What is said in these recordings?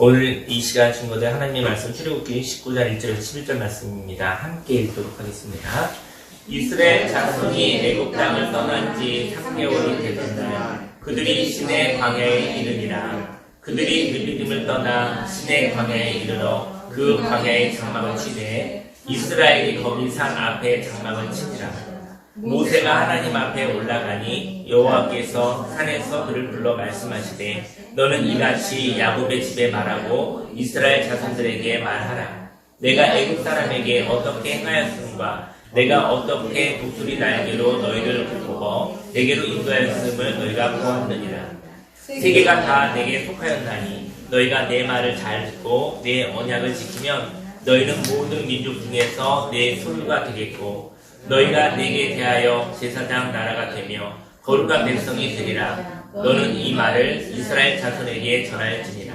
오늘 이 시간 친구들 하나님의 말씀 출애굽기 19장 1절에서 11절 말씀입니다. 함께 읽도록 하겠습니다. 이스라엘 자손이 애굽 땅을 떠난 지 3개월이 되던 날 그들이 시내 광야에 이르니라. 그들이 느비딤을 떠나 시내 광야에 이르러 그 광야에 장막을 치되 이스라엘이 거기 산 앞에 장막을 치니라. 모세가 하나님 앞에 올라가니 여호와께서 산에서 그를 불러 말씀하시되 너는 이같이 야곱의 집에 말하고 이스라엘 자손들에게 말하라. 내가 애굽 사람에게 어떻게 행하였음과 내가 어떻게 독수리 날개로 너희를 뽑아 내게로 인도하였음을 너희가 보았느니라. 세계가 다 내게 속하였나니 너희가 내 말을 잘 듣고 내 언약을 지키면 너희는 모든 민족 중에서 내 소유가 되겠고 너희가 내게 대하여 제사장 나라가 되며 거룩한 백성이 되리라. 너는 이 말을 이스라엘 자손에게 전할지니라.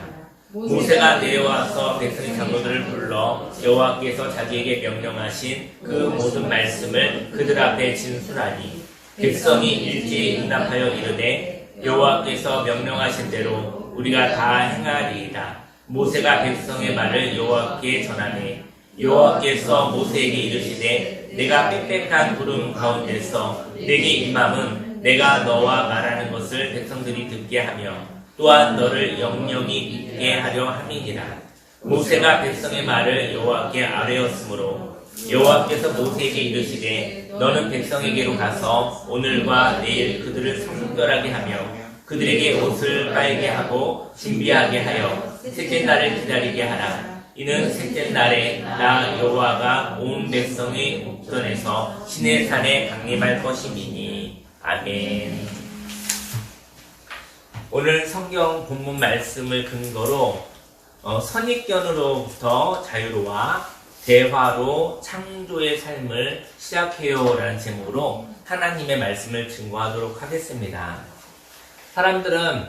모세가 내려와서 백성의 장로들을 불러 여호와께서 자기에게 명령하신 그 모든 말씀을 그들 앞에 진술하니 백성이 일제히 응답하여 이르되 여호와께서 명령하신 대로 우리가 다 행하리이다. 모세가 백성의 말을 여호와께 전하매 여호와께서 모세에게 이르시되 내가 빽빽한 구름 가운데서 내게 임함은 내가 너와 말하는 것을 백성들이 듣게 하며 또한 너를 영영히 있게 하려 함이니라. 모세가 백성의 말을 여호와께 아뢰었으므로 여호와께서 모세에게 이르시되 너는 백성에게로 가서 오늘과 내일 그들을 성결하게 하며 그들에게 옷을 빨게 하고 준비하게 하여 셋째 날을 기다리게 하라. 이는 셋째 날에 나 여호와가 온 백성의 목전에서 시내 산에 강림할 것임이니. 아멘. 오늘 성경 본문 말씀을 근거로 선입견으로부터 자유로워 대화로 창조의 삶을 시작해요 라는 제목으로 하나님의 말씀을 증거하도록 하겠습니다. 사람들은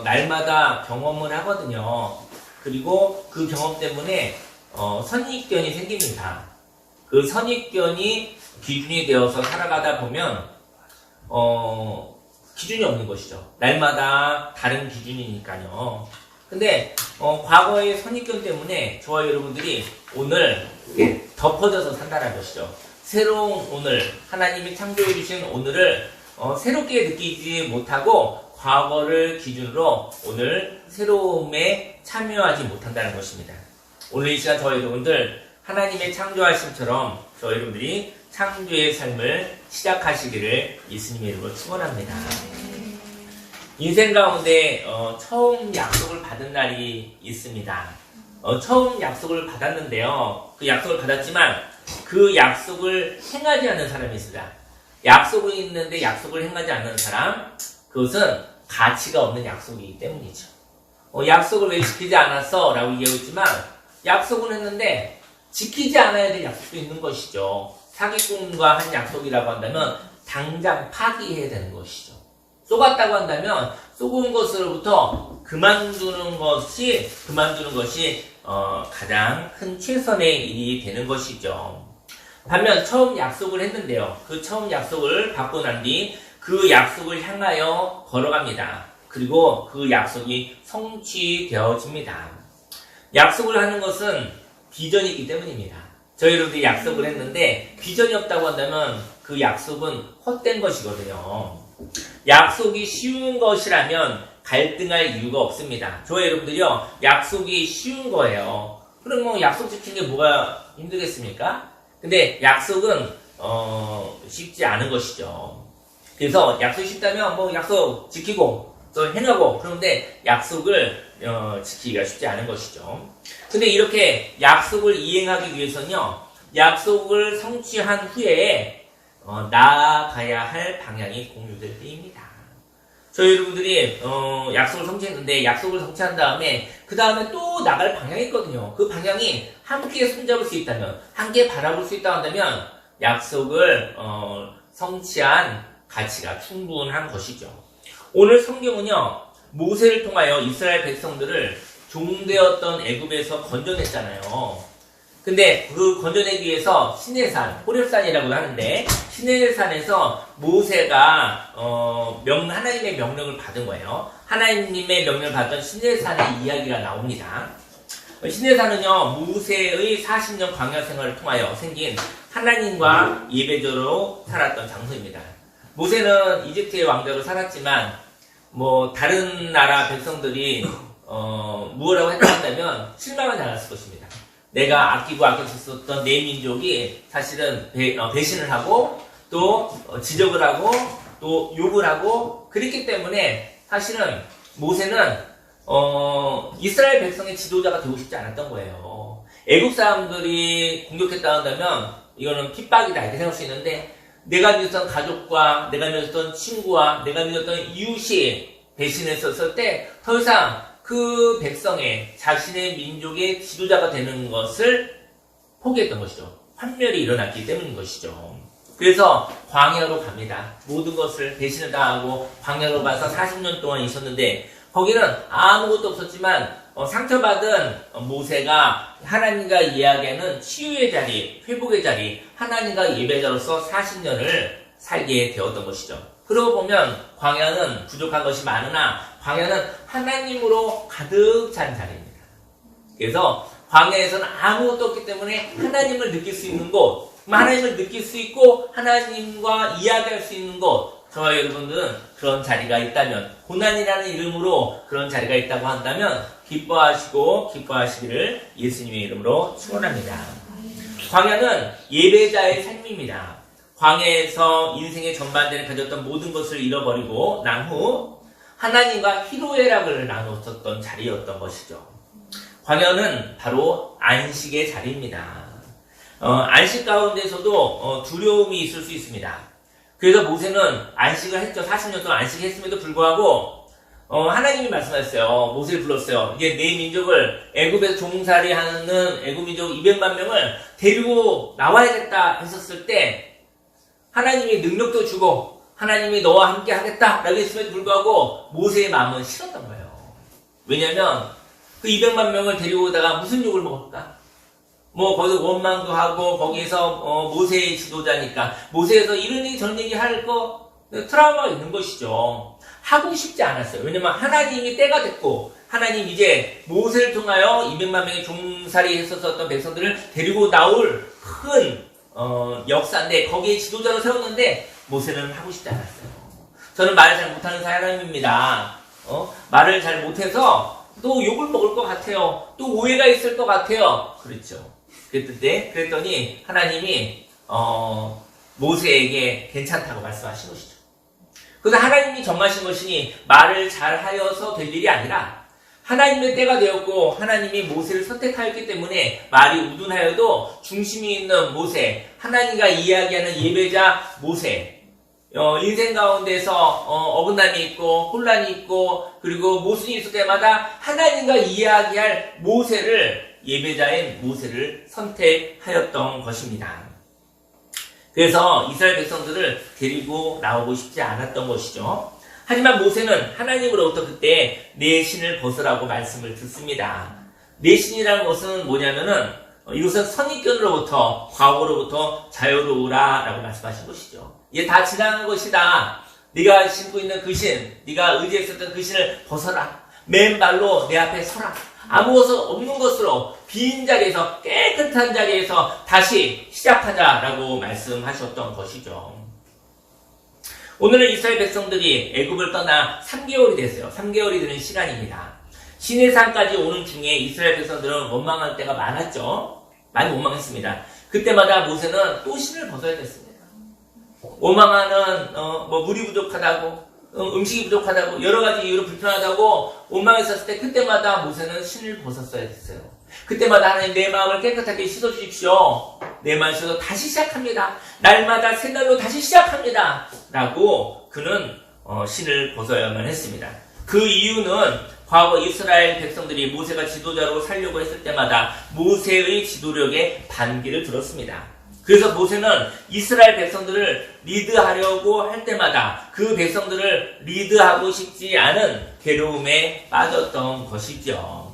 날마다 경험을 하거든요. 그리고 그 경험 때문에 선입견이 생깁니다. 그 선입견이 기준이 되어서 살아가다 보면 기준이 없는 것이죠. 날마다 다른 기준이니까요. 근데 과거의 선입견 때문에 저와 여러분들이 오늘 덮어져서 산다는 것이죠. 새로운 오늘, 하나님이 창조해 주신 오늘을 새롭게 느끼지 못하고 과거를 기준으로 오늘 새로움에 참여하지 못한다는 것입니다. 오늘 이 시간 저와 여러분들 하나님의 창조하심처럼 저와 여러분들이 창조의 삶을 시작하시기를 예수님의 이름으로 축원합니다. 인생 가운데 처음 약속을 받은 날이 있습니다. 처음 약속을 받았는데요. 그 약속을 받았지만 그 약속을 행하지 않는 사람이 있습니다. 약속은 있는데 약속을 행하지 않는 사람, 그것은 가치가 없는 약속이기 때문이죠. 약속을 왜 지키지 않았어? 라고 얘기했지만 약속은 했는데 지키지 않아야 될 약속도 있는 것이죠. 사기꾼과 한 약속이라고 한다면 당장 파기해야 되는 것이죠. 쏘갔다고 한다면 쏘은 것으로부터 그만두는 것이 가장 큰 최선의 일이 되는 것이죠. 반면 처음 약속을 했는데요. 그 처음 약속을 받고 난 뒤 그 약속을 향하여 걸어갑니다. 그리고 그 약속이 성취되어집니다. 약속을 하는 것은 비전이기 때문입니다. 저희 여러분들이 약속을 했는데 비전이 없다고 한다면 그 약속은 헛된 것이거든요. 약속이 쉬운 것이라면 갈등할 이유가 없습니다. 저희 여러분들이요, 약속이 쉬운 거예요. 그럼 뭐 약속 지키는 게 뭐가 힘들겠습니까? 근데 약속은 쉽지 않은 것이죠. 그래서 약속이 쉽다면 뭐 약속 지키고 또 행하고, 그런데 약속을 지키기가 쉽지 않은 것이죠. 근데 이렇게 약속을 이행하기 위해서는요, 약속을 성취한 후에 나아가야 할 방향이 공유될 때입니다. 저희 여러분들이 약속을 성취했는데 약속을 성취한 다음에 그 다음에 또 나갈 방향이 있거든요. 그 방향이 함께 손잡을 수 있다면, 함께 바라볼 수 있다고 한다면 약속을 성취한 가치가 충분한 것이죠. 오늘 성경은요, 모세를 통하여 이스라엘 백성들을 종되었던 애굽에서 건져냈잖아요. 근데 그 건져내기 위해서 시내산, 호렙산이라고 하는데 시내산에서 모세가 하나님의 명령을 받은 거예요. 하나님의 명령을 받던 시내산의 이야기가 나옵니다. 시내산은요, 모세의 40년 광야 생활을 통하여 생긴 하나님과 예배자로 살았던 장소입니다. 모세는 이집트의 왕자로 살았지만 다른 나라 백성들이 무엇라고 했다면 실망을 당했을 것입니다. 내가 아끼고 아껴줬었던 내 민족이 사실은 배신을 하고 또 지적을 하고 또 욕을 하고 그랬기 때문에 사실은 모세는 이스라엘 백성의 지도자가 되고 싶지 않았던 거예요. 애국 사람들이 공격했다 한다면 이거는 핍박이다 이렇게 생각할 수 있는데, 내가 믿었던 가족과 내가 믿었던 친구와 내가 믿었던 이웃이 배신했었을 때 더 이상 그 백성의 자신의 민족의 지도자가 되는 것을 포기했던 것이죠. 환멸이 일어났기 때문인 것이죠. 그래서 광야로 갑니다. 모든 것을 배신을 당하고 광야로 가서 40년 동안 있었는데, 거기는 아무것도 없었지만 상처받은 모세가 하나님과 이야기하는 치유의 자리, 회복의 자리, 하나님과 예배자로서 40년을 살게 되었던 것이죠. 그러고 보면 광야는 부족한 것이 많으나 광야는 하나님으로 가득 찬 자리입니다. 그래서 광야에서는 아무것도 없기 때문에 하나님을 느낄 수 있는 곳, 하나님을 느낄 수 있고 하나님과 이야기할 수 있는 곳, 저와 여러분들은 그런 자리가 있다면, 고난이라는 이름으로 그런 자리가 있다고 한다면 기뻐하시기를 예수님의 이름으로 축원합니다. 광야는 예배자의 삶입니다. 광야에서 인생의 전반전에 가졌던 모든 것을 잃어버리고 난 후 하나님과 희로애락을 나눴었던 자리였던 것이죠. 광야는 바로 안식의 자리입니다. 안식 가운데서도 두려움이 있을 수 있습니다. 그래서 모세는 안식을 했죠. 40년 동안 안식했음에도 불구하고 하나님이 말씀하셨어요. 모세를 불렀어요. 이제 내 민족을 애굽에서 종살이하는 애굽 민족 200만 명을 데리고 나와야겠다 했었을 때 하나님이 능력도 주고 하나님이 너와 함께 하겠다라고 했음에도 불구하고 모세의 마음은 싫었던 거예요. 왜냐하면 그 200만 명을 데리고 오다가 무슨 욕을 먹을까? 거기서 원망도 하고 거기에서 모세의 지도자니까 모세에서 이런 얘기 저런 얘기 할 거 트라우마가 있는 것이죠. 하고 싶지 않았어요. 왜냐면 하나님이 때가 됐고 하나님 이제 모세를 통하여 200만 명의 종살이 했었던 백성들을 데리고 나올 큰 역사인데 거기에 지도자로 세웠는데 모세는 하고 싶지 않았어요. 저는 말을 잘 못하는 사람입니다. 말을 잘 못해서 또 욕을 먹을 것 같아요. 또 오해가 있을 것 같아요. 그렇죠. 그랬더니 하나님이 모세에게 괜찮다고 말씀하신 것이죠. 그래서 하나님이 정하신 것이니 말을 잘하여서 될 일이 아니라 하나님의 때가 되었고 하나님이 모세를 선택하였기 때문에 말이 우둔하여도 중심이 있는 모세, 하나님과 이야기하는 예배자 모세, 인생 가운데서 어긋남이 있고 혼란이 있고 그리고 모순이 있을 때마다 하나님과 이야기할 모세를, 예배자인 모세를 선택하였던 것입니다. 그래서 이스라엘 백성들을 데리고 나오고 싶지 않았던 것이죠. 하지만 모세는 하나님으로부터 그때 내 신을 벗으라고 말씀을 듣습니다. 내 신이라는 것은 뭐냐면은 이것은 선입견으로부터, 과거로부터 자유로우라 라고 말씀하신 것이죠. 이게 다 지나간 것이다. 네가 신고 있는 그 신, 네가 의지했었던 그 신을 벗어라. 맨발로 내 앞에 서라. 아무것도 없는 것으로 빈 자리에서, 깨끗한 자리에서 다시 시작하자라고 말씀하셨던 것이죠. 오늘은 이스라엘 백성들이 애굽을 떠나 3개월이 됐어요. 3개월이 되는 시간입니다. 시내산까지 오는 중에 이스라엘 백성들은 원망할 때가 많았죠. 많이 원망했습니다. 그때마다 모세는 또 신을 벗어야 됐습니다. 원망하는 물이 부족하다고, 음식이 부족하다고, 여러 가지 이유로 불편하다고 원망했었을 때 그때마다 모세는 신을 벗었어야 됐어요. 그때마다 하나님 내 마음을 깨끗하게 씻어주십시오. 내 마음을 씻어서 다시 시작합니다. 날마다 새 날로 다시 시작합니다. 라고 그는 신을 벗어야만 했습니다. 그 이유는 과거 이스라엘 백성들이 모세가 지도자로 살려고 했을 때마다 모세의 지도력에 반기를 들었습니다. 그래서 모세는 이스라엘 백성들을 리드하려고 할 때마다 그 백성들을 리드하고 싶지 않은 괴로움에 빠졌던 것이죠.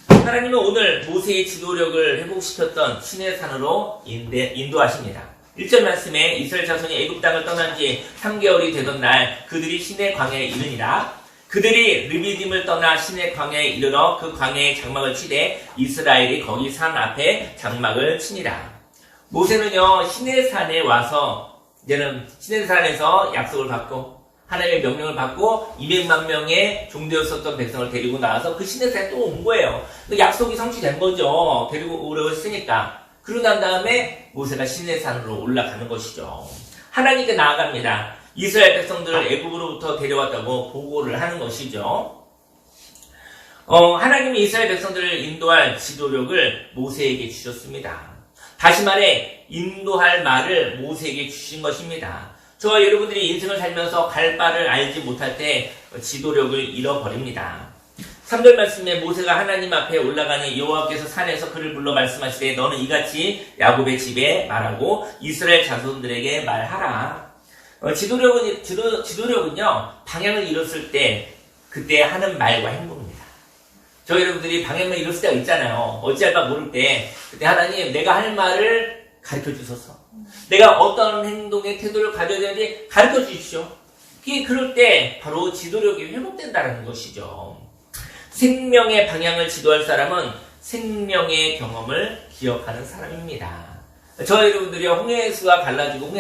하나님은 오늘 모세의 지도력을 회복시켰던 시내산으로 인도하십니다. 1절 말씀에 이스라엘 자손이 애굽 땅을 떠난 지 3개월이 되던 날 그들이 시내 광야에 이르니라. 그들이 르비딤을 떠나 시내 광야에 이르러 그 광야에 장막을 치되 이스라엘이 거기 산 앞에 장막을 치니라. 모세는요 시내산에 와서 이제는 시내산에서 약속을 받고 하나님의 명령을 받고 200만 명의 종되었었던 백성을 데리고 나와서 그 시내산에 또 온 거예요. 그 약속이 성취된 거죠. 데리고 오려고 했으니까. 그러고 난 다음에 모세가 시내산으로 올라가는 것이죠. 하나님께 나아갑니다. 이스라엘 백성들을 애굽으로부터 데려왔다고 보고를 하는 것이죠. 하나님이 이스라엘 백성들을 인도할 지도력을 모세에게 주셨습니다. 다시 말해 인도할 말을 모세에게 주신 것입니다. 저와 여러분들이 인생을 살면서 갈 바를 알지 못할 때 지도력을 잃어버립니다. 3절 말씀에 모세가 하나님 앞에 올라가니 여호와께서 산에서 그를 불러 말씀하시되 너는 이같이 야곱의 집에 말하고 이스라엘 자손들에게 말하라. 지도력은요 방향을 잃었을 때 그때 하는 말과 행동입니다. 저 여러분들이 방향을 잃었을 때가 있잖아요. 어찌할 바 모를 때 그때 하나님 내가 할 말을 가르쳐 주소서. 내가 어떤 행동의 태도를 가져야 되는지 가르쳐 주십시오. 그럴 때 바로 지도력이 회복된다는 것이죠. 생명의 방향을 지도할 사람은 생명의 경험을 기억하는 사람입니다. 저 여러분들이요 홍해가 갈라지고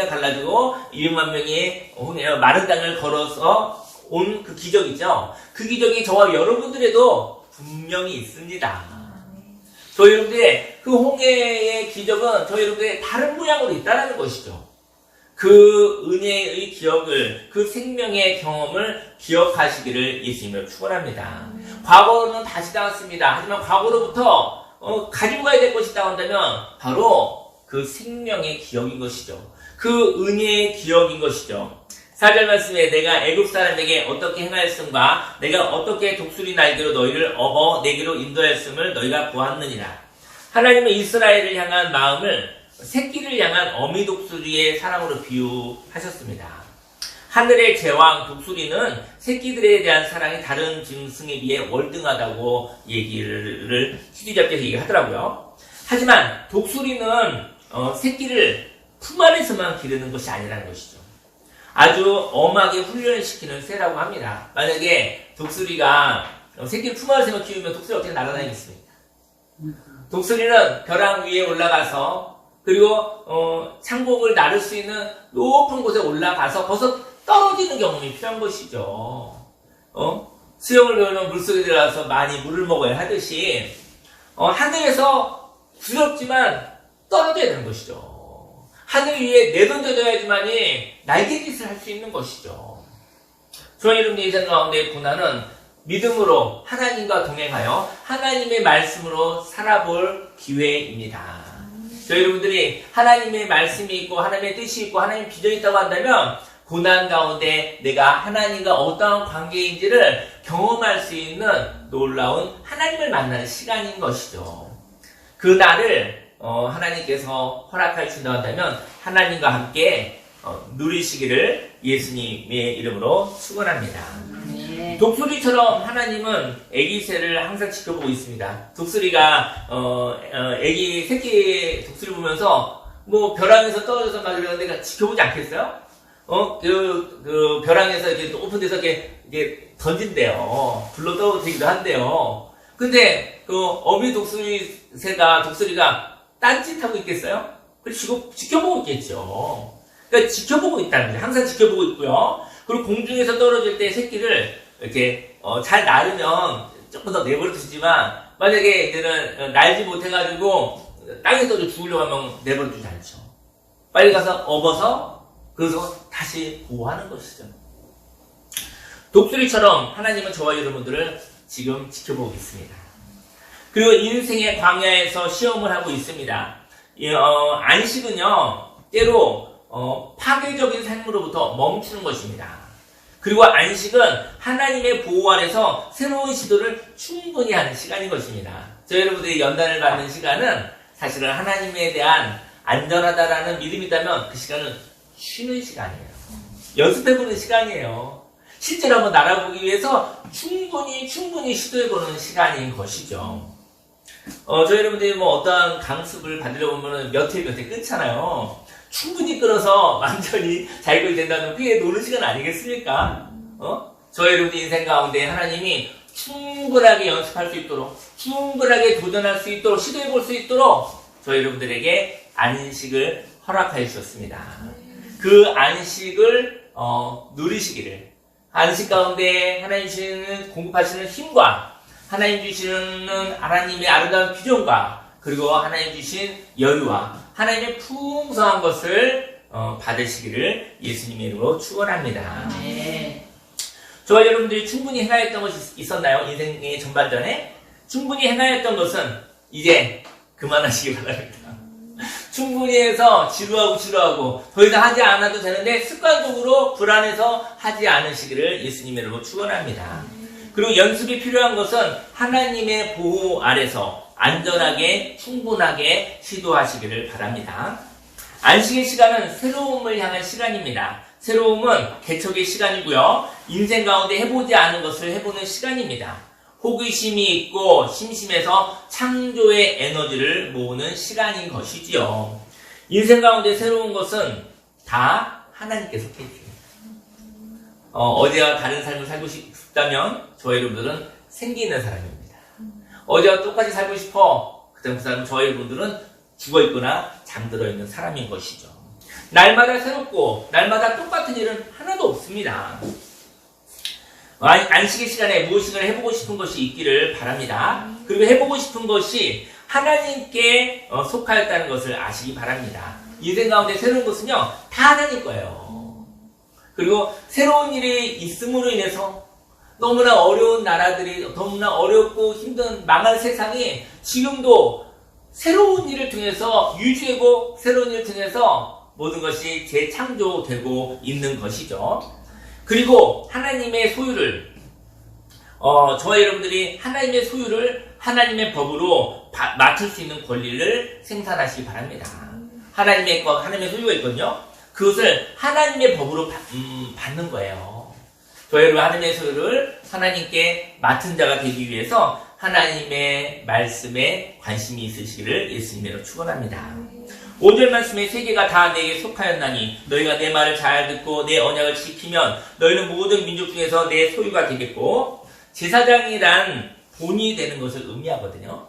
200만 명이 마른 땅을 걸어서 온 그 기적이죠. 그 기적이 저와 여러분들에도 분명히 있습니다. 저 여러분들의 그 홍해의 기적은 저 여러분들의 다른 모양으로 있다는 것이죠. 그 은혜의 기억을, 그 생명의 경험을 기억하시기를 예수님으로 축원합니다. 과거는 다시 나왔습니다. 하지만 과거로부터 가지고 가야 될 것이 나온다면 바로 그 생명의 기억인 것이죠. 그 은혜의 기억인 것이죠. 4절 말씀에 내가 애굽 사람에게 어떻게 행하였음과 내가 어떻게 독수리 날개로 너희를 업어 내게로 인도하였음을 너희가 보았느니라. 하나님은 이스라엘을 향한 마음을 새끼를 향한 어미 독수리의 사랑으로 비유하셨습니다. 하늘의 제왕 독수리는 새끼들에 대한 사랑이 다른 짐승에 비해 월등하다고 얘기를 시기잡기해서 얘기하더라고요. 하지만 독수리는 새끼를 품 안에서만 기르는 것이 아니라는 것이죠. 아주 엄하게 훈련을 시키는 새라고 합니다. 만약에 독수리가 새끼를 품 안에서만 키우면 독수리가 어떻게 날아다니겠습니까? 독수리는 벼랑 위에 올라가서 그리고 창공을 나를 수 있는 높은 곳에 올라가서 벌써 떨어지는 경험이 필요한 것이죠. 수영을 배우면 물속에 들어가서 많이 물을 먹어야 하듯이 하늘에서 두렵지만 떨어져야 되는 것이죠. 하늘 위에 내던져져야지만이 날개짓을 할 수 있는 것이죠. 저와 여러분의 인생 가운데의 고난은 믿음으로 하나님과 동행하여 하나님의 말씀으로 살아볼 기회입니다. 저 여러분들이 하나님의 말씀이 있고 하나님의 뜻이 있고 하나님의 비전이 있다고 한다면 고난 가운데 내가 하나님과 어떠한 관계인지를 경험할 수 있는 놀라운 하나님을 만나는 시간인 것이죠. 그 날을 하나님께서 허락해 주신다고 한다면 하나님과 함께 누리시기를 예수님의 이름으로 축원합니다. 독수리처럼 하나님은 아기 새를 항상 지켜보고 있습니다. 독수리가 아기 새끼 독수리 보면서 뭐 벼랑에서 떨어져서 막 이러는데 지켜보지 않겠어요? 그 벼랑에서 이렇게 높은 데서 이렇게 던진대요. 불러 떨어지기도 한대요. 근데 그 어미 독수리가 딴짓하고 있겠어요? 그리고 지켜보고 있겠죠. 그러니까 지켜보고 있다는 거죠. 항상 지켜보고 있고요. 그리고 공중에서 떨어질 때 새끼를 이렇게 잘 나르면 조금 더 내버려 두지만 만약에 이제는 날지 못해가지고 땅에 떨어져 죽으려고 하면 내버려 두지 않죠. 빨리 가서 업어서 그래서 다시 보호하는 것이죠. 독수리처럼 하나님은 저와 여러분들을 지금 지켜보고 있습니다. 그리고 인생의 광야에서 시험을 하고 있습니다. 안식은요 때로 파괴적인 삶으로부터 멈추는 것입니다. 그리고 안식은 하나님의 보호 아래서 새로운 시도를 충분히 하는 시간인 것입니다. 저 여러분들이 연단을 받는 시간은 사실은 하나님에 대한 안전하다라는 믿음이 있다면 그 시간은 쉬는 시간이에요. 연습해보는 시간이에요. 실제로 한번 날아보기 위해서 충분히 시도해보는 시간인 것이죠. 저 여러분들이 뭐 어떠한 강습을 받으려고 하면 몇 회 끊잖아요. 충분히 끊어서 완전히 자유가 된다면 그게 노는 시간 아니겠습니까? 저 여러분들 인생 가운데 하나님이 충분하게 연습할 수 있도록, 충분하게 도전할 수 있도록, 시도해 볼 수 있도록 저 여러분들에게 안식을 허락하여 주셨습니다. 그 안식을 누리시기를, 안식 가운데 하나님 주시는 공급하시는 힘과 하나님 주시는 하나님의 아름다운 비전과 그리고 하나님 주신 여유와 하나님의 풍성한 것을 받으시기를 예수님의 이름으로 축원합니다. 저와 여러분들이 충분히 행하였던 것이 있었나요? 인생의 전반전에 충분히 행하였던 것은 이제 그만하시기 바랍니다. 충분히 해서 지루하고 더 이상 하지 않아도 되는데 습관적으로 불안해서 하지 않으시기를 예수님의 이름으로 축원합니다. 그리고 연습이 필요한 것은 하나님의 보호 아래서 안전하게 충분하게 시도하시기를 바랍니다. 안식의 시간은 새로움을 향한 시간입니다. 새로움은 개척의 시간이고요. 인생 가운데 해보지 않은 것을 해보는 시간입니다. 호기심이 있고 심심해서 창조의 에너지를 모으는 시간인 것이지요. 인생 가운데 새로운 것은 다 하나님께서 해주십니다. 어제와 다른 삶을 살고 싶다면 저희 여러분들은 생기 있는 사람입니다. 어제와 똑같이 살고 싶어 그다음 그 사람은 저희 여러분들은 죽어있거나 잠들어 있는 사람인 것이죠. 날마다 새롭고 날마다 똑같은 일은 하나도 없습니다. 안식의 시간에 무엇인가를 해보고 싶은 것이 있기를 바랍니다. 그리고 해보고 싶은 것이 하나님께 속하였다는 것을 아시기 바랍니다. 인생 가운데 새로운 것은요 다 하나님 거예요. 그리고 새로운 일이 있음으로 인해서 너무나 어려운 나라들이, 너무나 어렵고 힘든 망할 세상이 지금도 새로운 일을 통해서 유지되고 새로운 일을 통해서 모든 것이 재창조되고 있는 것이죠. 그리고 하나님의 소유를 저와 여러분들이 하나님의 소유를 하나님의 법으로 맡을 수 있는 권리를 생산하시기 바랍니다. 하나님의 소유가 있거든요. 그것을 하나님의 법으로 받는 거예요. 저희 여러분 하나님의 소유를 하나님께 맡은 자가 되기 위해서 하나님의 말씀에 관심이 있으시기를 예수님으로 축원합니다. 5절 말씀에 세계가 다 내게 속하였나니 너희가 내 말을 잘 듣고 내 언약을 지키면 너희는 모든 민족 중에서 내 소유가 되겠고, 제사장이란 본이 되는 것을 의미하거든요.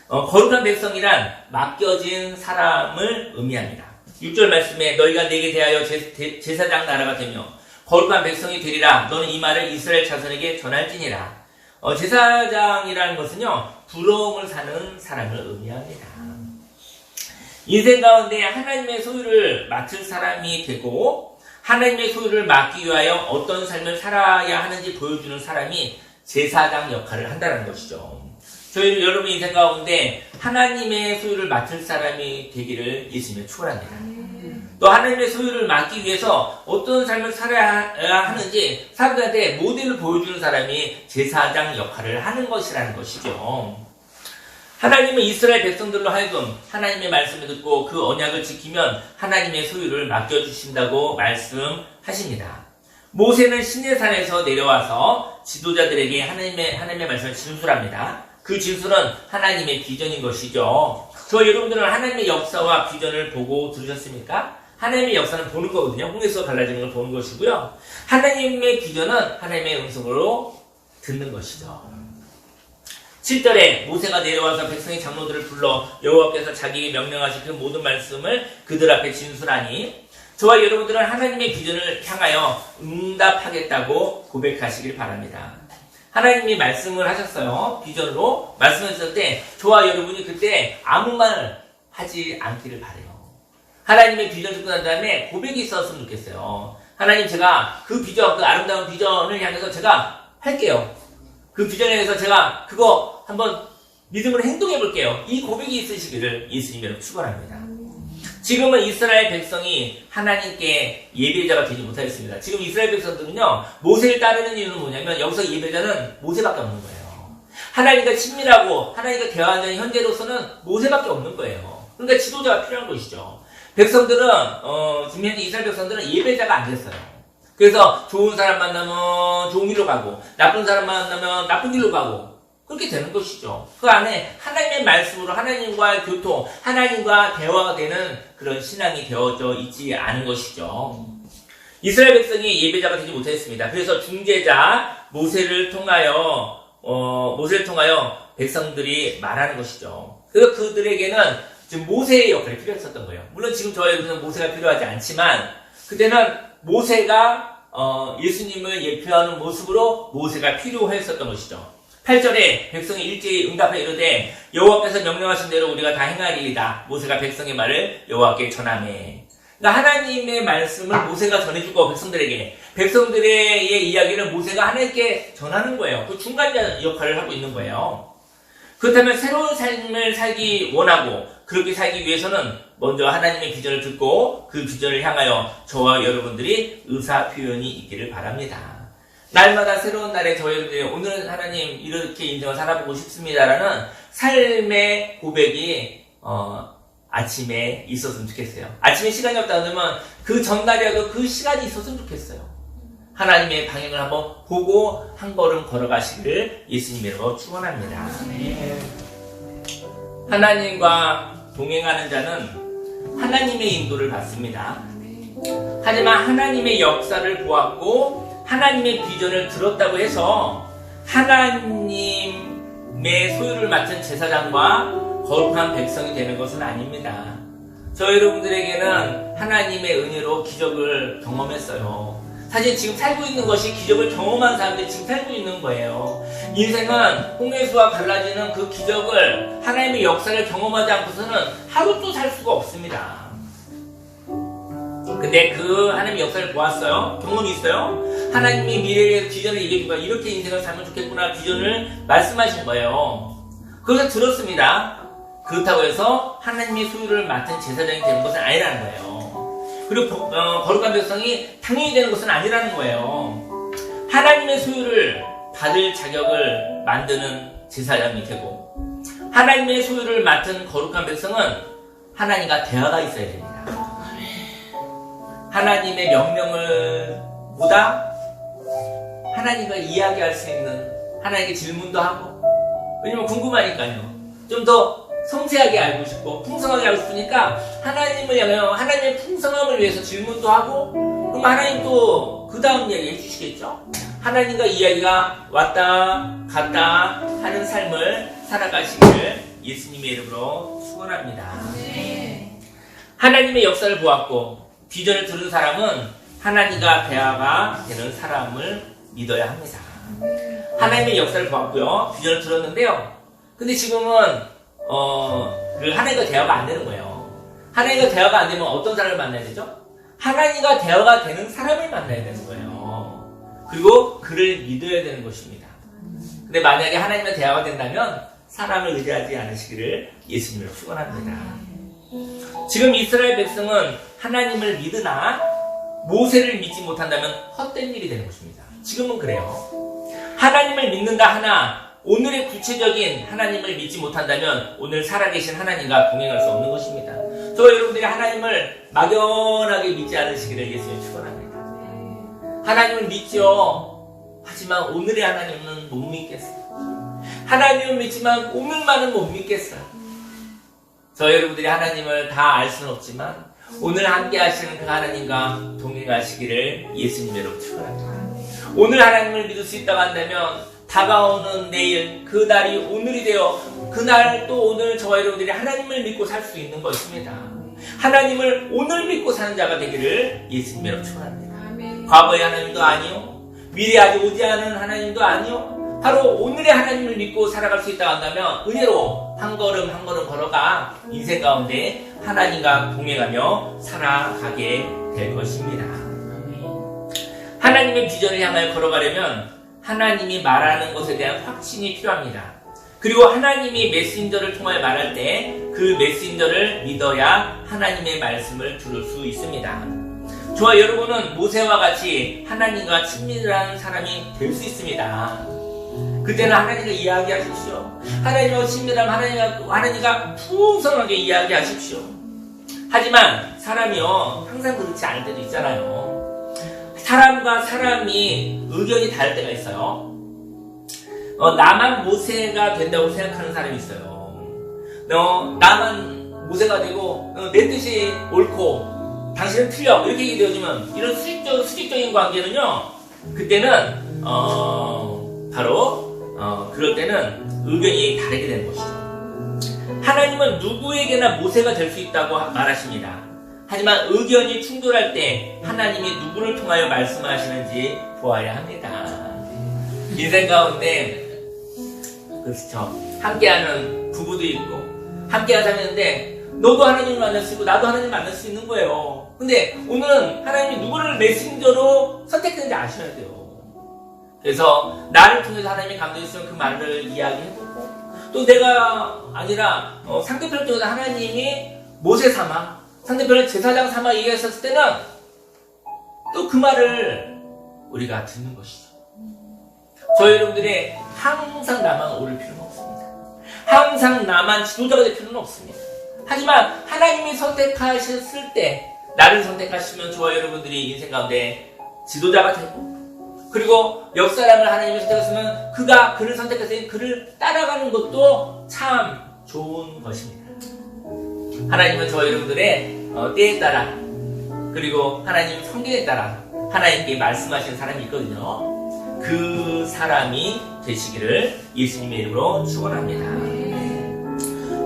거룩한 백성이란 맡겨진 사람을 의미합니다. 6절 말씀에 너희가 내게 대하여 제사장 나라가 되며 거룩한 백성이 되리라. 너는 이 말을 이스라엘 자손에게 전할지니라. 제사장이라는 것은요 부러움을 사는 사람을 의미합니다. 인생 가운데 하나님의 소유를 맡을 사람이 되고 하나님의 소유를 맡기 위하여 어떤 삶을 살아야 하는지 보여주는 사람이 제사장 역할을 한다는 것이죠. 저희 여러분 인생 가운데 하나님의 소유를 맡을 사람이 되기를 예수님을 축원합니다. 또 하나님의 소유를 맡기 위해서 어떤 삶을 살아야 하는지 사람들한테 모델을 보여주는 사람이 제사장 역할을 하는 것이라는 것이죠. 하나님은 이스라엘 백성들로 하여금 하나님의 말씀을 듣고 그 언약을 지키면 하나님의 소유를 맡겨주신다고 말씀하십니다. 모세는 시내산에서 내려와서 지도자들에게 하나님의 말씀을 진술합니다. 그 진술은 하나님의 비전인 것이죠. 저 여러분들은 하나님의 역사와 비전을 보고 들으셨습니까? 하나님의 역사는 보는 거거든요. 홍해에서 갈라지는 걸 보는 것이고요. 하나님의 비전은 하나님의 음성으로 듣는 것이죠. 7절에 모세가 내려와서 백성의 장로들을 불러 여호와께서 자기에게 명령하신 그 모든 말씀을 그들 앞에 진술하니 저와 여러분들은 하나님의 비전을 향하여 응답하겠다고 고백하시길 바랍니다. 하나님이 말씀을 하셨어요. 비전으로 말씀하셨을 때 저와 여러분이 그때 아무 말 하지 않기를 바라요. 하나님의 비전을 듣고 난 다음에 고백이 있었으면 좋겠어요. 하나님, 제가 그 비전, 그 아름다운 비전을 향해서 제가 할게요. 그 비전에 대해서 제가 그거 한번 믿음으로 행동해 볼게요. 이 고백이 있으시기를 예수님으로 축원합니다. 지금은 이스라엘 백성이 하나님께 예배자가 되지 못하였습니다. 지금 이스라엘 백성들은요 모세를 따르는 이유는 뭐냐면 여기서 예배자는 모세밖에 없는 거예요. 하나님과 친밀하고 하나님과 대화하는 현재로서는 모세밖에 없는 거예요. 그러니까 지도자가 필요한 것이죠. 백성들은 지금 현재 이스라엘 백성들은 예배자가 안 됐어요. 그래서 좋은 사람 만나면 좋은 길로 가고 나쁜 사람 만나면 나쁜 길로 가고 그렇게 되는 것이죠. 그 안에 하나님의 말씀으로 하나님과의 교통, 하나님과 대화가 되는 그런 신앙이 되어져 있지 않은 것이죠. 이스라엘 백성이 예배자가 되지 못했습니다. 그래서 중재자 모세를 통하여 백성들이 말하는 것이죠. 그래서 그들에게는 지금 모세의 역할이 필요했었던 거예요. 물론 지금 저희는 모세가 필요하지 않지만 그때는 모세가 예수님을 예표하는 모습으로 모세가 필요했었던 것이죠. 8절에 백성이 일제히 응답해 이르되 여호와께서 명령하신 대로 우리가 다 행하리이다. 모세가 백성의 말을 여호와께 전하매. 그러니까 하나님의 말씀을 모세가 전해주고 백성들의 이야기를 모세가 하나님께 전하는 거예요. 그 중간 역할을 하고 있는 거예요. 그렇다면 새로운 삶을 살기 원하고 그렇게 살기 위해서는 먼저 하나님의 비전을 듣고 그 비전을 향하여 저와 여러분들이 의사표현이 있기를 바랍니다. 날마다 새로운 날에 저와 여러분들이 오늘은 하나님 이렇게 인생을 살아보고 싶습니다라는 삶의 고백이 아침에 있었으면 좋겠어요. 아침에 시간이 없다 그러면 그 전날이라도 그 시간이 있었으면 좋겠어요. 하나님의 방향을 한번 보고 한 걸음 걸어가시기를 예수님 이름으로 축원합니다. 하나님과 동행하는 자는 하나님의 인도를 받습니다. 하지만 하나님의 역사를 보았고 하나님의 비전을 들었다고 해서 하나님의 소유를 맡은 제사장과 거룩한 백성이 되는 것은 아닙니다. 저 여러분들에게는 하나님의 은혜로 기적을 경험했어요. 사실 지금 살고 있는 것이 기적을 경험한 사람들이 지금 살고 있는 거예요. 인생은 홍해수와 갈라지는 그 기적을 하나님의 역사를 경험하지 않고서는 하루도 살 수가 없습니다. 근데 그 하나님의 역사를 보았어요. 경험이 있어요. 하나님이 미래에 대해서 비전을 얘기해주고 이렇게 인생을 살면 좋겠구나 비전을 말씀하신 거예요. 그것을 들었습니다. 그렇다고 해서 하나님의 소유를 맡은 제사장이 되는 것은 아니라는 거예요. 그리고 거룩한 백성이 당연히 되는 것은 아니라는 거예요. 하나님의 소유를 받을 자격을 만드는 제사장이 되고 하나님의 소유를 맡은 거룩한 백성은 하나님과 대화가 있어야 됩니다. 하나님의 명령을 보다 하나님과 이야기할 수 있는 하나님께 질문도 하고 왜냐면 궁금하니까요. 좀 더 섬세하게 알고 싶고 풍성하게 알고 싶으니까 하나님을 향하여 하나님의 풍성함을 위해서 질문도 하고 그럼 하나님도 그 다음 이야기 해주시겠죠? 하나님과 이야기가 왔다 갔다 하는 삶을 살아가시기를 예수님의 이름으로 축원합니다. 하나님의 역사를 보았고 비전을 들은 사람은 하나님과 대화가 되는 사람을 믿어야 합니다. 하나님의 역사를 보았고요. 비전을 들었는데요. 근데 지금은 그 하나님과 대화가 안 되는 거예요. 하나님과 대화가 안 되면 어떤 사람을 만나야 되죠? 하나님과 대화가 되는 사람을 만나야 되는 거예요. 그리고 그를 믿어야 되는 것입니다. 근데 만약에 하나님과 대화가 된다면 사람을 의지하지 않으시기를 예수님으로 축원합니다. 지금 이스라엘 백성은 하나님을 믿으나 모세를 믿지 못한다면 헛된 일이 되는 것입니다. 지금은 그래요. 하나님을 믿는다 하나 오늘의 구체적인 하나님을 믿지 못한다면 오늘 살아계신 하나님과 동행할 수 없는 것입니다. 저 여러분들이 하나님을 막연하게 믿지 않으시기를 예수님 축원합니다. 하나님을 믿죠. 하지만 오늘의 하나님은 못 믿겠어요. 하나님을 믿지만 오늘만은 못 믿겠어요. 저 여러분들이 하나님을 다 알 수는 없지만 오늘 함께 하시는 그 하나님과 동행하시기를 예수님으로 축원합니다. 오늘 하나님을 믿을 수 있다고 한다면 다가오는 내일 그 날이 오늘이 되어 그날 또 오늘 저와 여러분들이 하나님을 믿고 살 수 있는 것입니다. 하나님을 오늘 믿고 사는 자가 되기를 예수님으로 축원합니다. 과거의 하나님도 아니요 미래 아직 오지 않은 하나님도 아니요 바로 오늘의 하나님을 믿고 살아갈 수 있다고 한다면 은혜로 한 걸음 한 걸음 걸어가 인생 가운데 하나님과 동행하며 살아가게 될 것입니다. 하나님의 비전을 향하여 걸어가려면 하나님이 말하는 것에 대한 확신이 필요합니다. 그리고 하나님이 메신저를 통하여 말할 때 그 메신저를 믿어야 하나님의 말씀을 들을 수 있습니다. 저와 여러분은 모세와 같이 하나님과 친밀한 사람이 될 수 있습니다. 그때는 하나님과 이야기하십시오. 하나님과 친밀하면 하나님과 풍성하게 이야기하십시오. 하지만 사람이요 항상 그렇지 않을 때도 있잖아요. 사람과 사람이 의견이 다를 때가 있어요. 나만 모세가 된다고 생각하는 사람이 있어요. 나만 모세가 되고 내 뜻이 옳고 당신은 틀려 이렇게 얘기되어지면 이런 수직적인 관계는요, 그때는 바로 그럴 때는 의견이 다르게 되는 것이죠. 하나님은 누구에게나 모세가 될 수 있다고 말하십니다. 하지만 의견이 충돌할 때 하나님이 누구를 통하여 말씀하시는지 보아야 합니다. 인생 가운데 그렇죠, 함께하는 부부도 있고 함께하는 사람인데 너도 하나님을 만날 수 있고 나도 하나님을 만날 수 있는 거예요. 근데 오늘은 하나님이 누구를 메신저로 선택했는지 아셔야 돼요. 그래서 나를 통해서 하나님이 감동했으면 그 말을 이야기해보고, 또 내가 아니라 상대편을 통해서 하나님이 모세 삼아 상대편을 제사장 삼아 얘기했었을 때는 또 그 말을 우리가 듣는 것이죠. 저희 여러분들이 항상 나만 오를 필요는 없습니다. 항상 나만 지도자가 될 필요는 없습니다. 하지만 하나님이 선택하셨을 때, 나를 선택하시면 저와 여러분들이 인생 가운데 지도자가 되고, 그리고 옆 사람을 하나님이 선택했으면 그를 선택했으니 그를 따라가는 것도 참 좋은 것입니다. 하나님은 저와 여러분들의 때에 따라, 그리고 하나님 성경에 따라 하나님께 말씀하시는 사람이 있거든요. 그 사람이 되시기를 예수님의 이름으로 축원합니다.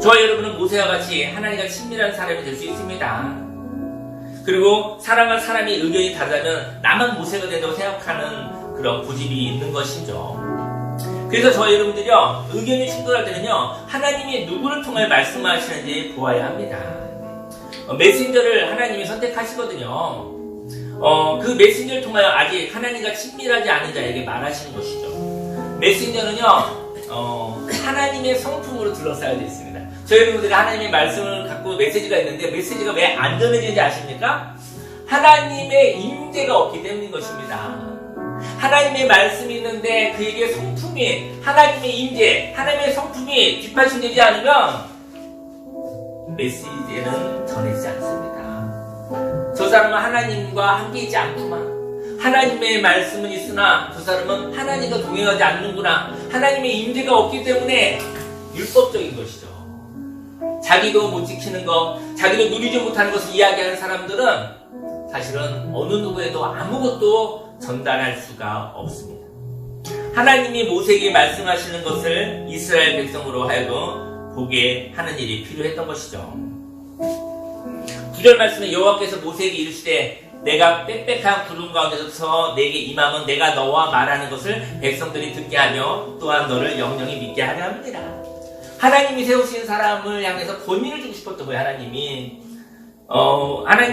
저와 여러분은 모세와 같이 하나님과 친밀한 사람이 될 수 있습니다. 그리고 사랑할 사람이 의견이 다르다면 나만 모세가 된다고 생각하는 그런 고집이 있는 것이죠. 그래서 저와 여러분들이요, 의견이 충돌할 때는요, 하나님이 누구를 통해 말씀하시는지 보아야 합니다. 메신저를 하나님이 선택하시거든요. 그 메신저를 통하여 아직 하나님과 친밀하지 않은 자에게 말하시는 것이죠. 메신저는요, 하나님의 성품으로 둘러싸여 되어 있습니다. 저희 여러분들이 하나님의 말씀을 갖고 메시지가 있는데 메시지가 왜 안 전해지는지 아십니까? 하나님의 임재가 없기 때문인 것입니다. 하나님의 말씀이 있는데 그에게 성품이, 하나님의 임재, 하나님의 성품이 뒷받침되지 않으면 메시지는 전해지지 않습니다. 저 사람은 하나님과 함께 있지 않구만. 하나님의 말씀은 있으나 저 사람은 하나님과 동행하지 않는구나. 하나님의 임재가 없기 때문에 율법적인 것이죠. 자기도 못 지키는 것, 자기도 누리지 못하는 것을 이야기하는 사람들은 사실은 어느 누구에도 아무것도 전달할 수가 없습니다. 하나님이 모세에게 말씀하시는 것을 이스라엘 백성으로 하여금 보게 하는 일이 필요했던 것이죠. 9절 말씀에 여호와께서 모세에게 이르시되 내가 빽빽한 구름 가운데서 내게 임함은 내가 너와 말하는 것을 백성들이 듣게 하며 또한 너를 영영히 믿게 하려 합니다. 하나님이 세우신 사람을 향해서 권위를 주고 싶었던 거예요. 하나님이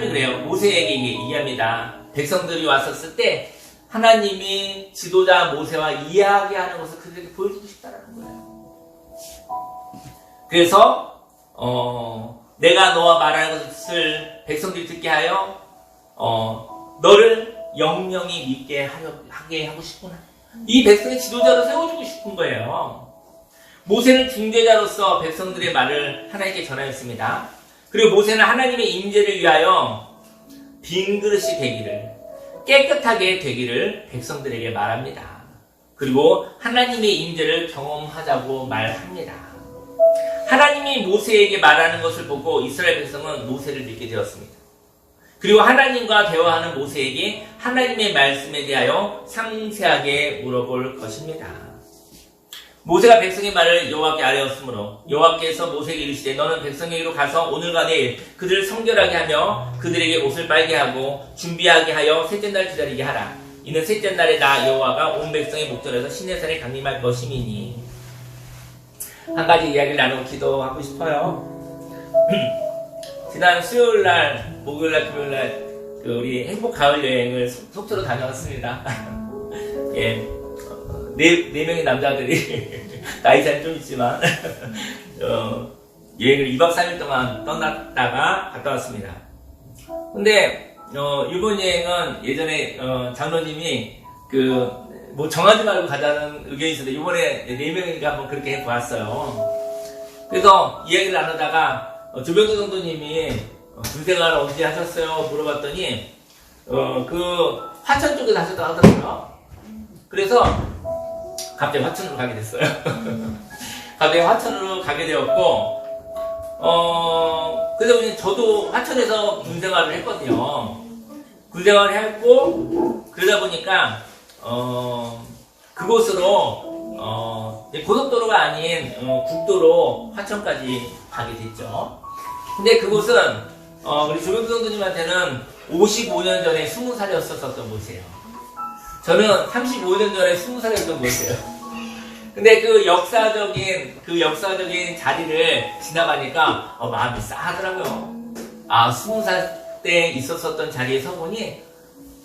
그래요. 모세에게 이야기합니다. 백성들이 왔었을 때 하나님이 지도자 모세와 이야기하는 것을 그들에게 보여주고 싶다는 거예요. 그래서 내가 너와 말하는 것을 백성들이 듣게 하여 너를 영영히 믿게 하게 하고 싶구나. 이 백성의 지도자로 세워주고 싶은 거예요. 모세는 중재자로서 백성들의 말을 하나님께 전하였습니다. 그리고 모세는 하나님의 임재를 위하여 빈 그릇이 되기를, 깨끗하게 되기를 백성들에게 말합니다. 그리고 하나님의 임재를 경험하자고 말합니다. 하나님이 모세에게 말하는 것을 보고 이스라엘 백성은 모세를 믿게 되었습니다. 그리고 하나님과 대화하는 모세에게 하나님의 말씀에 대하여 상세하게 물어볼 것입니다. 모세가 백성의 말을 여호와께 아뢰었으므로 여호와께서 모세에게 이르시되 너는 백성에게로 가서 오늘과 내일 그들을 성결하게 하며 그들에게 옷을 빨게 하고 준비하게 하여 셋째 날 기다리게 하라. 이는 셋째 날에 나 여호와가 온 백성의 목전에서 시내산에 강림할 것임이니. 한 가지 이야기를 나누고 기도하고 싶어요. 지난 수요일날, 목요일날, 금요일날 우리 행복 가을 여행을 속초로 다녀왔습니다. 예. 네 명의 남자들이 나이 차이 좀 있지만 여행을 2박 3일 동안 떠났다가 갔다 왔습니다. 근데 이번 여행은 예전에 장로님이 뭐 정하지 말고 가자는 의견이 있었는데 이번에 4명이니까 한번 그렇게 해보았어요. 그래서 이야기를 나누다가 조병도 성도님이 군생활 언제 하셨어요? 물어봤더니 그 화천 쪽에서 하셨다고 하더라고요. 그래서 갑자기 화천으로 가게 됐어요. 갑자기 화천으로 가게 되었고, 그래서 저도 화천에서 군 생활을 했거든요. 군 생활을 했고, 그러다 보니까, 그곳으로, 고속도로가 아닌, 국도로 화천까지 가게 됐죠. 근데 그곳은, 우리 조병수 성도님한테는 55년 전에 20살이었었던 곳이에요. 저는 35년 전에 20살이었던 곳이에요. 근데 그 역사적인 자리를 지나가니까 마음이 싸하더라고요. 아, 20살 때 있었었던 자리에 서보니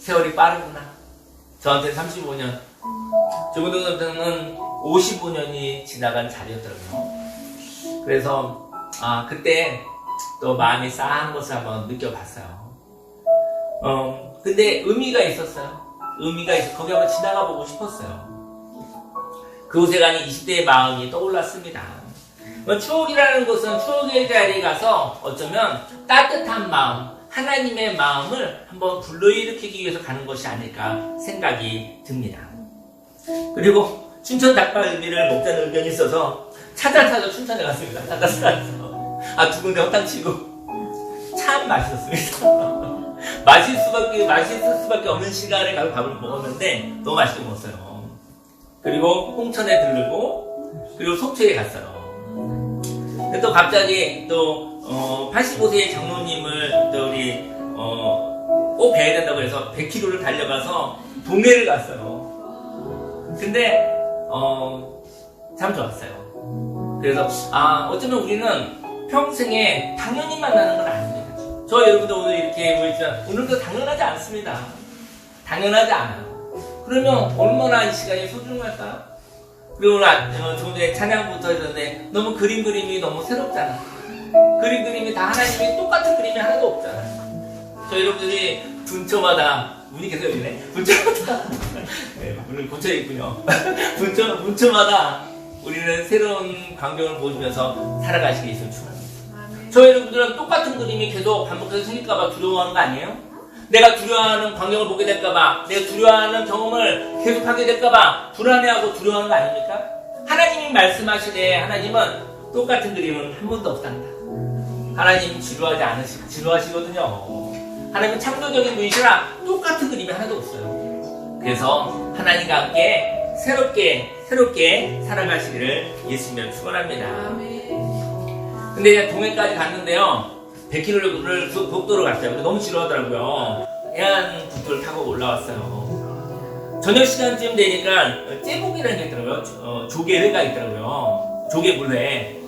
세월이 빠르구나. 저한테 35년, 조근동은 55년이 지나간 자리였더라고요. 그래서 그때 또 마음이 싸한 것을 한번 느껴봤어요. 근데 의미가 있었어요. 거기 한번 지나가 보고 싶었어요. 그곳에 가니 20대의 마음이 떠올랐습니다. 추억이라는 것은 추억의 자리에 가서 어쩌면 따뜻한 마음, 하나님의 마음을 한번 불러일으키기 위해서 가는 것이 아닐까 생각이 듭니다. 그리고 춘천 닭갈비를 먹자는 의견이 있어서 찾아 춘천에 갔습니다. 찾아서 두 군데 허탕치고 참 맛있었습니다. 맛있을 수밖에 없는 시간에 가서 밥을 먹었는데 너무 맛있게 먹었어요. 그리고 홍천에 들르고 그리고 속초에 갔어요. 근데 또 갑자기 또 85세의 장로님을 또 우리 꼭 뵈야 된다고 해서 100km를 달려가서 동해를 갔어요. 근데 참 좋았어요. 그래서 어쩌면 우리는 평생에 당연히 만나는 건 아닙니다. 저 여러분도 오늘 이렇게 보이지만 오늘도 당연하지 않습니다. 당연하지 않아요. 그러면 얼마나 이 시간이 소중할까요? 그리고 오늘 조금 전에 찬양부터 했는데 너무 그림이 너무 새롭잖아. 그림이 다 하나님이 똑같은 그림이 하나도 없잖아. 저 여러분들이 분초마다 문이 계속 열리네. 분초마다 문을 고쳐있군요. 분초마다 우리는 새로운 광경을 보시면서 살아가시게 있으면 축원합니다. 저 여러분들은 똑같은 그림이 계속 반복해서 생길까봐 두려워하는 거 아니에요? 내가 두려워하는 광경을 보게 될까봐, 내가 두려워하는 경험을 계속하게 될까봐 불안해하고 두려워하는 거 아닙니까? 하나님이 말씀하시되 하나님은 똑같은 그림은 한 번도 없단다. 하나님 지루하시거든요. 하나님은 창조적인 분이시라 똑같은 그림이 하나도 없어요. 그래서 하나님과 함께 새롭게 살아가시기를 예수님을 축원합니다. 근데 동해까지 갔는데요. 100km를 국도로 갔어요. 근데 너무 지루하더라고요. 해안 국도를 타고 올라왔어요. 저녁 시간쯤 되니까 째복이라는 게 있더라고요. 조개회가 있더라고요. 조개물회.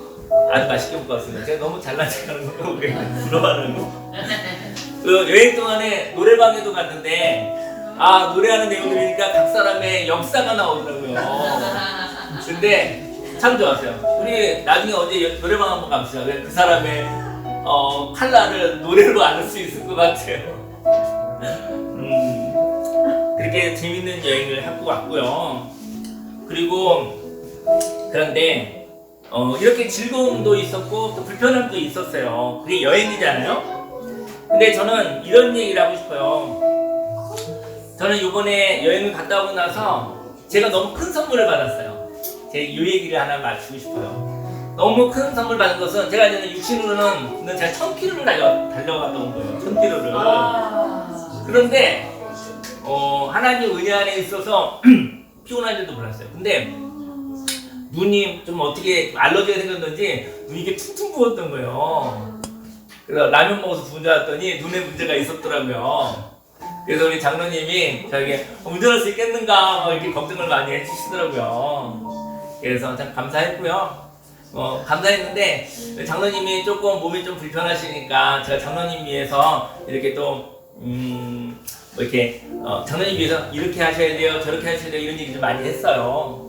아주 맛있게 먹고 왔습니다. 제가 너무 잘난 척하는 거, 부러워하는 거. 그 여행 동안에 노래방에도 갔는데 노래하는 내용 들으니까 각 사람의 역사가 나오더라고요. 근데 참 좋았어요. 우리 나중에 어제 노래방 한번 갑시다. 그 사람의 칼라를 노래로 알 수 있을 것 같아요. 그렇게 재밌는 여행을 하고 왔고요. 그리고 그런데 이렇게 즐거움도 있었고 또 불편함도 있었어요. 그게 여행이잖아요. 근데 저는 이런 얘기를 하고 싶어요. 저는 이번에 여행을 갔다 오고 나서 제가 너무 큰 선물을 받았어요. 제가 이 얘기를 하나 맞추고 싶어요. 너무 큰 선물 받은 것은 제가 이제 육신으로는 제가 1000km를 달려갔다 온 거예요. 1000km를. 그런데 하나님 은혜 안에 있어서 피곤한지도 몰랐어요. 근데 눈이 좀 어떻게 알러지가 생겼는지 눈이 이게 퉁퉁 부었던 거예요. 그래서 라면 먹어서 부은 줄 알았더니 눈에 문제가 있었더라고요. 그래서 우리 장로님이 저에게 운전할 수 있겠는가 이렇게 걱정을 많이 해주시더라고요. 그래서 참 감사했고요. 감사했는데 장로님이 조금 몸이 좀 불편하시니까 제가 장로님 위해서 이렇게 또 장로님 위해서 이렇게 하셔야 돼요, 저렇게 하셔야 돼요 이런 얘기 좀 많이 했어요.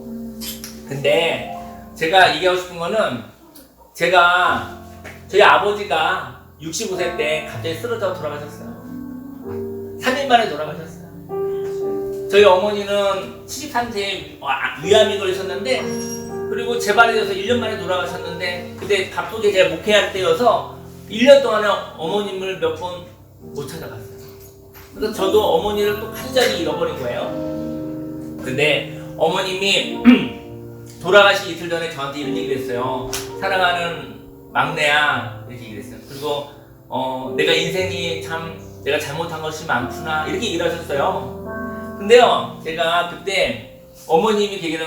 근데 제가 얘기하고 싶은 거는 저희 아버지가 65세 때 갑자기 쓰러져 돌아가셨어요. 3일 만에 돌아가셨어요. 저희 어머니는 73세에 위암이 걸리셨는데 그리고 재발이 돼서 1년 만에 돌아가셨는데 그때 바쁘게 제가 목회할 때여서 1년 동안에 어머님을 몇 번 못 찾아갔어요. 그래서 저도 어머니를 또 간절히 잃어버린 거예요. 근데 어머님이 돌아가시 이틀 전에 저한테 이런 얘기를 했어요. 사랑하는 막내야, 이렇게 얘기를 했어요. 그리고 내가 인생이 참 내가 잘못한 것이 많구나, 이렇게 얘기를 하셨어요. 근데요, 제가 그때 어머님이 얘기는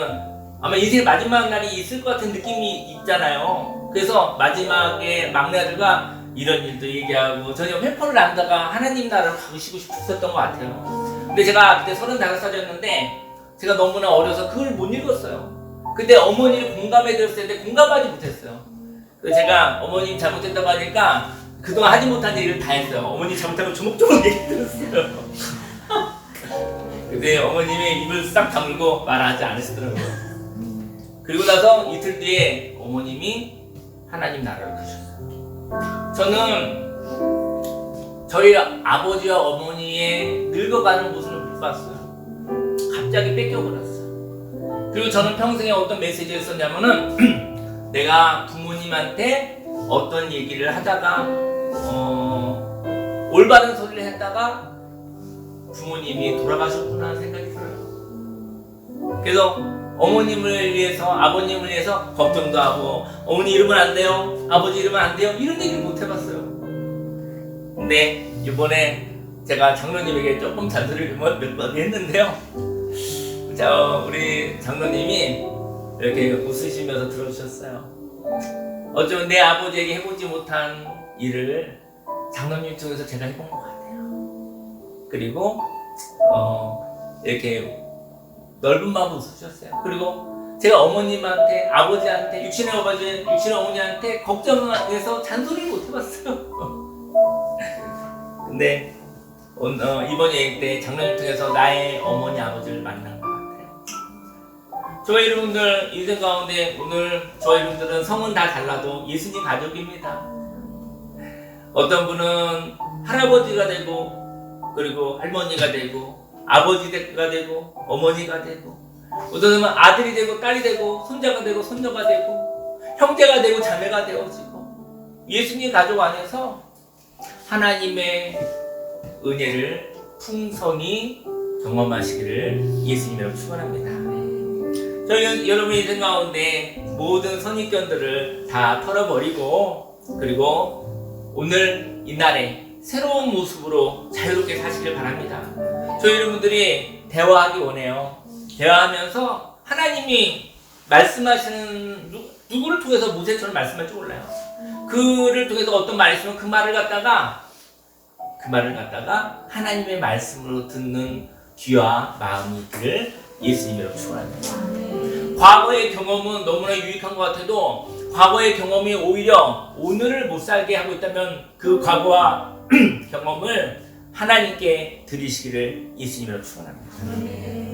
아마 인생의 마지막 날이 있을 것 같은 느낌이 있잖아요. 그래서 마지막에 막내 아들과 이런 일도 얘기하고 전혀 회포를 나누다가 하나님 나라로 가시고 싶었던 것 같아요. 근데 제가 그때 35살이었는데 제가 너무나 어려서 그걸 못 읽었어요. 그때 어머니를 공감해 드렸을 때 공감하지 못했어요. 그래서 제가 어머님 잘못했다고 하니까 그동안 하지 못한 얘기를 다 했어요. 어머니 잘못한 거 조목조목 얘기 들었어요. 근데 어머님이 입을 싹 다물고 말하지 않으시더라고요. 그리고 나서 이틀 뒤에 어머님이 하나님 나라로 가셨어요. 저는 저희 아버지와 어머니의 늙어가는 모습을 못 봤어요. 갑자기 뺏겨버렸어요. 그리고 저는 평생에 어떤 메시지를 썼냐면은 내가 부모님한테 어떤 얘기를 하다가 올바른 소리를 했다가 부모님이 돌아가셨구나 생각이 들어요. 그래서 어머님을 위해서, 아버님을 위해서 걱정도 하고, 어머니 이러면 안 돼요, 아버지 이러면 안 돼요, 이런 얘기를 못 해봤어요. 근데 이번에 제가 장로님에게 조금 잔소리를 몇 번 했는데요. 우리 장로님이 이렇게 웃으시면서 들어주셨어요. 어쩌면 내 아버지에게 해보지 못한 일을 장로님 쪽에서 제가 해본 것 같아요. 그리고 이렇게 넓은 마음으로 웃으셨어요. 그리고 제가 어머님한테, 아버지한테, 육신의 아버지, 육신의 어머니한테 걱정해서 잔소리를 못 해봤어요. 근데 이번 여행 때 장로님 통해서 나의 어머니, 아버지를 만난 것 같아요. 저희 여러분들 인생 가운데 오늘 저희 여러분들은 성은 다 달라도 예수님 가족입니다. 어떤 분은 할아버지가 되고, 그리고 할머니가 되고, 아버지가 되고, 어머니가 되고, 어떤 분은 아들이 되고, 딸이 되고, 손자가 되고, 손녀가 되고, 형제가 되고, 자매가 되어지고, 예수님 가족 안에서 하나님의 은혜를 풍성히 경험하시기를 예수님으로 축원합니다. 저희 여러분 인생 가운데 모든 선입견들을 다 털어버리고, 그리고 오늘 이날에 새로운 모습으로 자유롭게 사시길 바랍니다. 저희 여러분들이 대화하기 원해요. 대화하면서 하나님이 말씀하시는 누구를 통해서 모세처럼 말씀할지 몰라요. 그를 통해서 어떤 말이 있으면 그 말을 갖다가 하나님의 말씀으로 듣는 귀와 마음이 있기를 예수님으로 축원합니다. 과거의 경험은 너무나 유익한 것 같아도 과거의 경험이 오히려 오늘을 못 살게 하고 있다면 그 과거와 경험을 하나님께 드리시기를 예수님으로 축원합니다.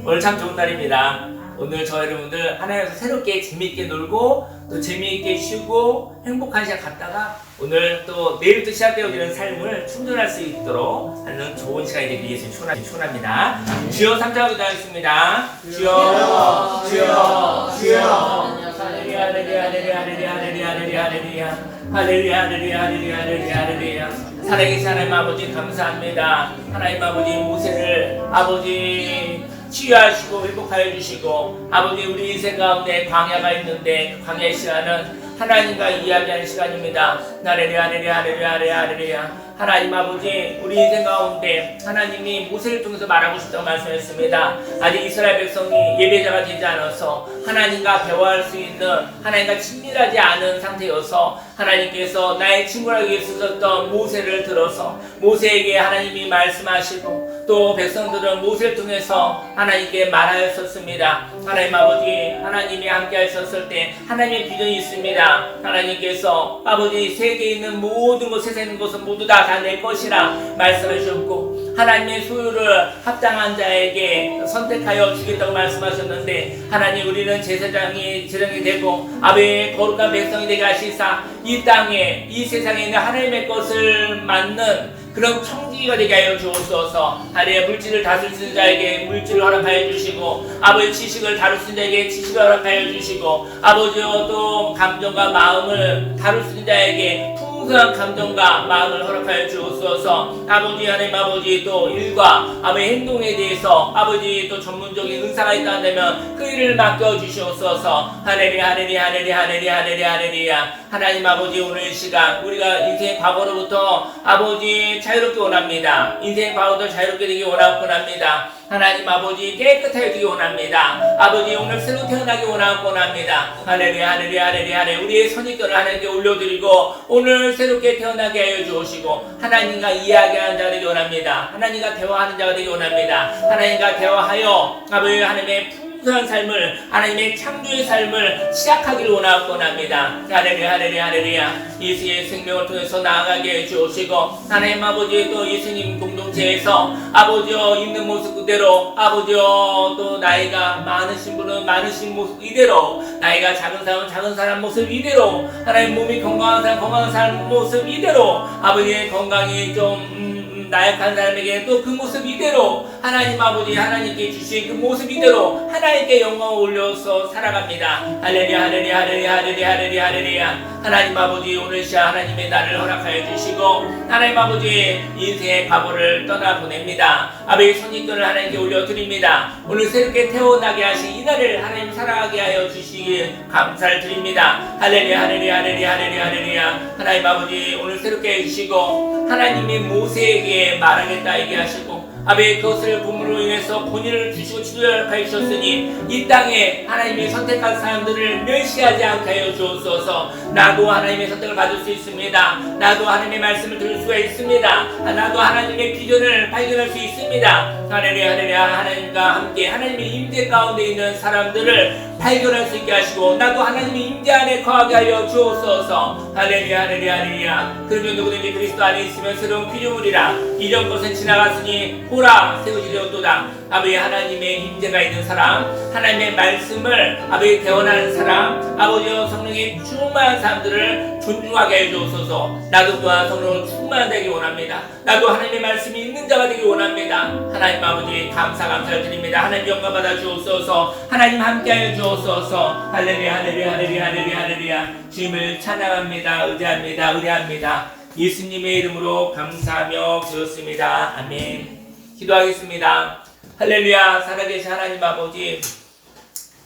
오늘 참 좋은 날입니다. 오늘 저 여러분들 하나님께서 새롭게 재미있게 놀고 또 재미있게 쉬고 행복한 시간 갔다가 오늘 또 내일부터 시작되어지는 삶을 충전할 수 있도록 하는 좋은 시간이 되길 예수님 축원합니다. 주여 3차 기도하겠습니다. 주여 주여 주여 할렐루야 할렐루야 할렐루야 할렐루야 할렐루야 할렐루야 할렐루야 할렐루야 할렐루야. 살아계신 하나님 아버지 감사합니다. 하나님 아버지 모세를 아버지 치유하시고 회복하여 주시고 아버지 우리 인생 가운데 광야가 있는데 광야의 시간은 하나님과 이야기하는 시간입니다. 할렐루야 할렐루야 할렐루야 할렐루야. 하나님 아버지 우리 인생 가운데 하나님이 모세를 통해서 말하고 싶다고 말씀했습니다. 아직 이스라엘 백성이 예배자가 되지 않아서 하나님과 대화할 수 있는 하나님과 친밀하지 않은 상태여서 하나님께서 나의 친구라고 했었던 모세를 들어서 모세에게 하나님이 말씀하시고 또 백성들은 모세를 통해서 하나님께 말하였었습니다. 하나님 아버지 하나님이 함께 하셨을 때 하나님의 비전이 있습니다. 하나님께서 아버지 세계에 있는 모든 것 세상에 있는 것은 모두 다 내 것이라 말씀하셨고 하나님의 소유를 합당한 자에게 선택하여 주겠다고 말씀하셨는데 하나님 우리는 제사장이 되고 아버지의 거룩한 백성이 되게 하시사 이 땅에 이 세상에 있는 하나님의 것을 맡는 그런 청지기가 되게 하여 주옵소서. 하나님의 물질을 다룰 수 있는 자에게 물질을 허락하여 주시고 아버지 지식을 다룰 수 있는 자에게 지식을 허락하여 주시고 아버지와 또 감정과 마음을 다룰 수 있는 자에게 풍성한 감정과 마음을 허락하여 주옵소서. 아버지 하나님 아버지 또 일과 아버지 행동에 대해서 아버지 또 전문적인 은사가 있다면 그 일을 맡겨주시옵소서. 할렐루야 할렐루야 할렐루야 할렐루야 할렐루야 할렐루야. 하나님 아버지 오늘 시간 우리가 인생의 과거로부터 아버지 자유롭게 원합니다. 인생의 과거도 자유롭게 되기 원합니다. 하나님 아버지 깨끗하게 되기 원합니다. 아버지 오늘 새로 태어나기 원합니다. 할렐루야 할렐루야 할렐루야 할렐루야. 우리의 선입견을 하나님께 올려드리고 오늘 새롭게 태어나게 하여 주시고 하나님과 이야기하는 자가 되기 원합니다. 하나님과 대화하는 자가 되기 원합니다. 하나님과 대화하여 아버지 하나님의 풍성한 삶을 하나님의 창조의 삶을 시작하기를 원합니다. 할렐루야 할렐루야 할렐루야. 예수의 생명을 통해서 나아가게 해주시고 하나님 아버지 또 예수님 공동체에서 아버지여 있는 모습 그대로 아버지여 또 나이가 많으신 분은 많으신 모습 이대로 나이가 작은 사람은 작은 사람 모습 이대로 하나님 몸이 건강한 사람 건강한 사람 모습 이대로 아버지의 건강이 좀 나약한 사람에게 또 그 모습 이대로 하나님 아버지 하나님께 주신 그 모습 이대로 하나님께 영광을 올려서 살아갑니다. 할렐루야 할렐루야 할렐루야 할렐루야 할렐루야 할렐루야. 하나님 아버지 오늘 시간 하나님의 날을 허락하여 주시고 하나님 아버지 인생의 과거를 떠나보냅니다. 아버지 선입견을 하나님께 올려드립니다. 오늘 새롭게 태어나게 하신 이 날을 하나님 살아가게 하여 주시기 감사를 드립니다. 할렐루야 할렐루야 할렐루야 할렐루야 할렐루야. 하나님 아버지 오늘 새롭게 해주시고 하나님이 모세에게 말하겠다 얘기하시고 아버지 그것을 부모로 인해서 본인을 주시고 치료하여 주셨으니 이 땅에 하나님이 선택한 사람들을 멸시하지 않게 하여 주옵소서. 나도 하나님의 선택을 받을 수 있습니다. 나도 하나님의 말씀을 들을 수가 있습니다. 나도 하나님의 비전을 발견할 수 있습니다. 할렐루야 할렐루야. 하나님과 함께 하나님의 임재 가운데 있는 사람들을 발견할 수 있게 하시고 나도 하나님의 임재 안에 거하게 하여 주옵소서. 할렐루야 할렐루야 할렐루야. 그러면 누구든지 그리스도 안에 있으면 새로운 피조물이라 이전 것은 지나갔으니 보라 새것이 되었도다. 아버지 하나님의 임재가 있는 사람 하나님의 말씀을 아버지 대원하는 사람 아버지와 성령의 충만한 사람들을 존중하게 해주옵소서. 나도 또한 성령으로 충만한 되기 원합니다. 나도 하나님의 말씀이 있는 자가 되기 원합니다. 하나님 아버지 감사를 드립니다. 하나님 영광 받아 주옵소서. 하나님 함께하여 주옵소서. 할렐루야 할렐루야 할렐루야 할렐루야 할렐루야. 주님을 찬양합니다. 의뢰합니다. 예수님의 이름으로 감사하며 기도했습니다. 아멘. 기도하겠습니다. 할렐루야. 살아계신 하나님 아버지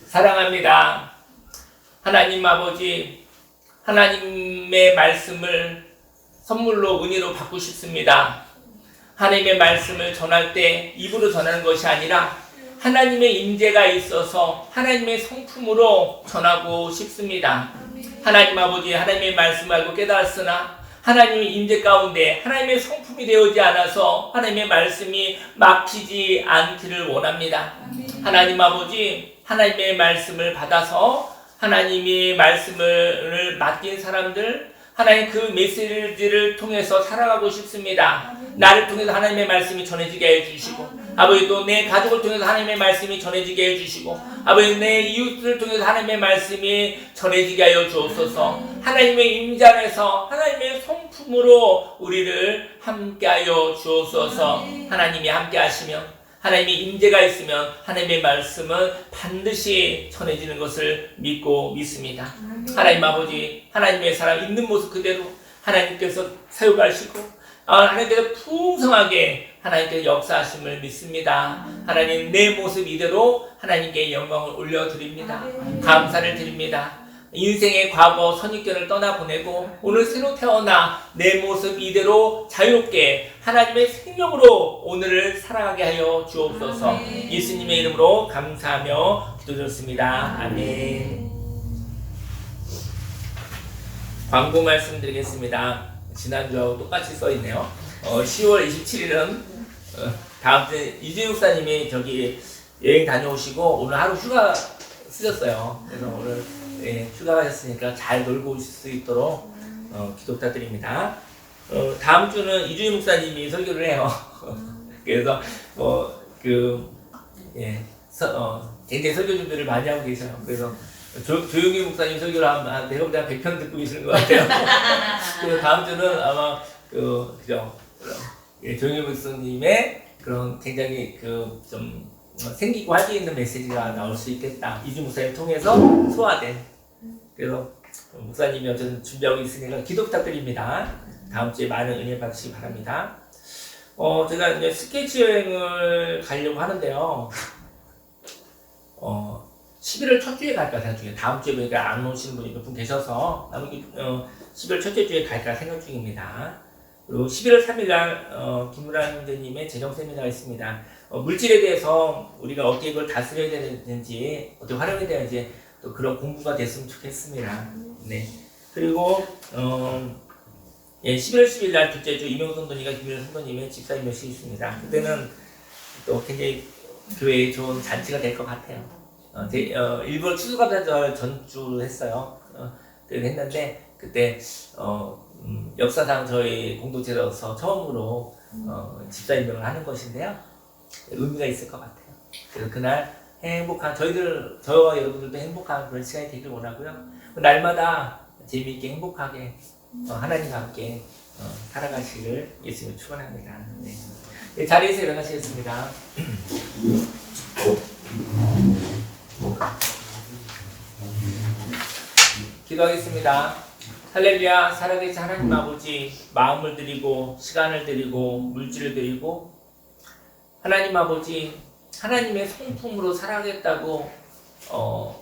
사랑합니다. 하나님 아버지 하나님의 말씀을 선물로 은혜로 받고 싶습니다. 하나님의 말씀을 전할 때 입으로 전하는 것이 아니라 하나님의 임재가 있어서 하나님의 성품으로 전하고 싶습니다. 하나님 아버지 하나님의 말씀을 알고 깨달았으나 하나님의 임재 가운데 하나님의 성품이 되어지 않아서 하나님의 말씀이 막히지 않기를 원합니다. 하나님 아버지 하나님의 말씀을 받아서 하나님이 말씀을 맡긴 사람들 하나님 그 메시지를 통해서 살아가고 싶습니다. 나를 통해서 하나님의 말씀이 전해지게 해주시고 아버지 또 내 가족을 통해서 하나님의 말씀이 전해지게 해주시고 아버지 내 이웃을 통해서 하나님의 말씀이 전해지게 하여 주옵소서. 하나님의 임재 안에서 하나님의 성품으로 우리를 함께하여 주옵소서. 하나님이 함께하시면 하나님의 임재가 있으면 하나님의 말씀은 반드시 전해지는 것을 믿습니다. 하나님 아버지 하나님의 사람 있는 모습 그대로 하나님께서 사용하시고 하나님께서 풍성하게 하나님께서 역사하심을 믿습니다. 하나님 내 모습 이대로 하나님께 영광을 올려드립니다. 감사를 드립니다. 인생의 과거 선입견을 떠나보내고 오늘 새로 태어나 내 모습 이대로 자유롭게 하나님의 생명으로 오늘을 살아가게 하여 주옵소서. 예수님의 이름으로 감사하며 기도드렸습니다. 아멘. 광고 말씀드리겠습니다. 지난주하고 똑같이 써있네요. 10월 27일은 다음 주에 이재용 목사님이 저기 여행 다녀오시고 오늘 하루 휴가 쓰셨어요. 그래서 오늘 휴가 가셨으니까 잘 놀고 오실 수 있도록 기도 부탁드립니다. 다음 주는 이주임 목사님이 설교를 해요. 그래서 굉장히 설교 준비를 많이 하고 계셔요. 그래서 조용히 목사님 설교를 한 내가 볼 때 100편 듣고 계시는 것 같아요. 그래서 다음 주는 아마 조용히 목사님의 그런 굉장히 좀 생기고 활기 있는 메시지가 나올 수 있겠다. 이주 목사님 통해서 소화된. 그래서 목사님이 어쨌든 준비하고 있으니까 기도 부탁드립니다. 다음 주에 많은 은혜 받으시기 바랍니다. 제가 이제 스케치 여행을 가려고 하는데요. 11월 첫 주에 갈까 생각 중이에요. 다음 주에 보니까 안 오시는 분이 몇 분 계셔서 11월 첫째 주에 갈까 생각 중입니다. 그리고 11월 3일 날 김무란 형제님의 재정 세미나가 있습니다. 물질에 대해서 우리가 어떻게 이걸 다스려야 되는지, 어떻게 활용해야 되는지 또 그런 공부가 됐으면 좋겠습니다. 네. 그리고 11월 10일 날 둘째 주 이명수 선도님과 김민호 선도님의 집사 임명식이 있습니다. 그때는 또 굉장히 교회에 좋은 잔치가 될 것 같아요. 일부러 추수감사 전주를 했어요. 했는데 그때 역사상 저희 공동체로서 처음으로 집사 임명을 하는 것인데요. 의미가 있을 것 같아요. 그래서 그날 행복한 저와 여러분들도 행복한 그런 시간이 되길 원하고요. 날마다 재미있게 행복하게 하나님과 함께 살아가시기를 예수님을 축원합니다. 네. 네, 자리에서 일어나시겠습니다. 기도하겠습니다. 할렐루야. 살아계신 하나님 아버지, 마음을 드리고 시간을 드리고 물질을 드리고 하나님 아버지, 하나님의 성품으로 살아가겠다고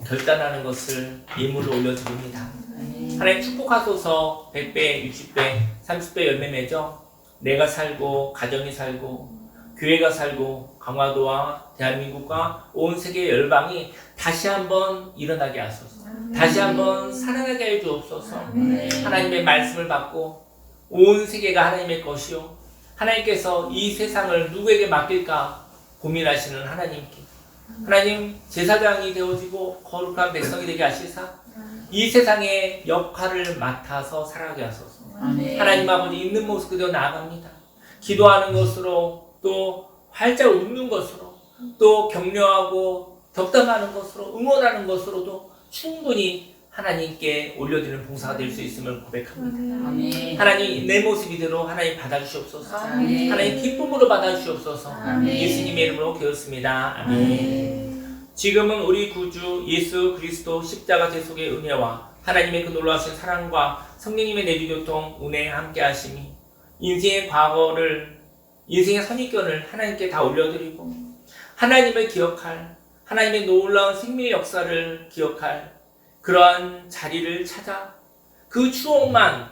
결단하는 것을 예물로 올려드립니다. 하나님 축복하소서. 100배, 60배, 30배 열매 맺어 내가 살고 가정이 살고 교회가 살고 강화도와 대한민국과 온 세계 열방이 다시 한번 일어나게 하소서. 다시 한번 살아나게 해 주옵소서. 하나님의 말씀을 받고 온 세계가 하나님의 것이요, 하나님께서 이 세상을 누구에게 맡길까 고민하시는 하나님께 하나님 제사장이 되어지고 거룩한 백성이 되게 하시사 이 세상의 역할을 맡아서 살아가게 하소서. 하나님 아버지, 있는 모습 그대로 나아갑니다. 기도하는 것으로, 또 활짝 웃는 것으로, 또 격려하고 덕담하는 것으로, 응원하는 것으로도 충분히 하나님께 올려드리는 봉사가 될 수 있음을 고백합니다. 아멘. 하나님, 내 모습 이대로 하나님 받아주시옵소서. 아멘. 하나님 기쁨으로 받아주시옵소서. 아멘. 예수님의 이름으로 기도했습니다. 아멘. 아멘. 지금은 우리 구주 예수 그리스도 십자가 대속의 은혜와 하나님의 그 놀라우신 사랑과 성령님의 내비교통 은혜 함께 하심이 인생의 과거를, 인생의 선입견을 하나님께 다 올려드리고 하나님을 기억할, 하나님의 놀라운 생명의 역사를 기억할 그러한 자리를 찾아 그 추억만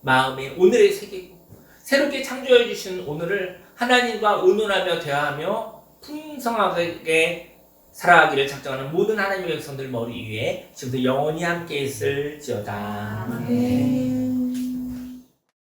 마음에 오늘의 새기고 새롭게 창조해 주신 오늘을 하나님과 의논하며 대화하며 풍성하게 살아가기를 작정하는 모든 하나님의 백성들 머리 위에 지금부터 영원히 함께 있을지어다. 아멘.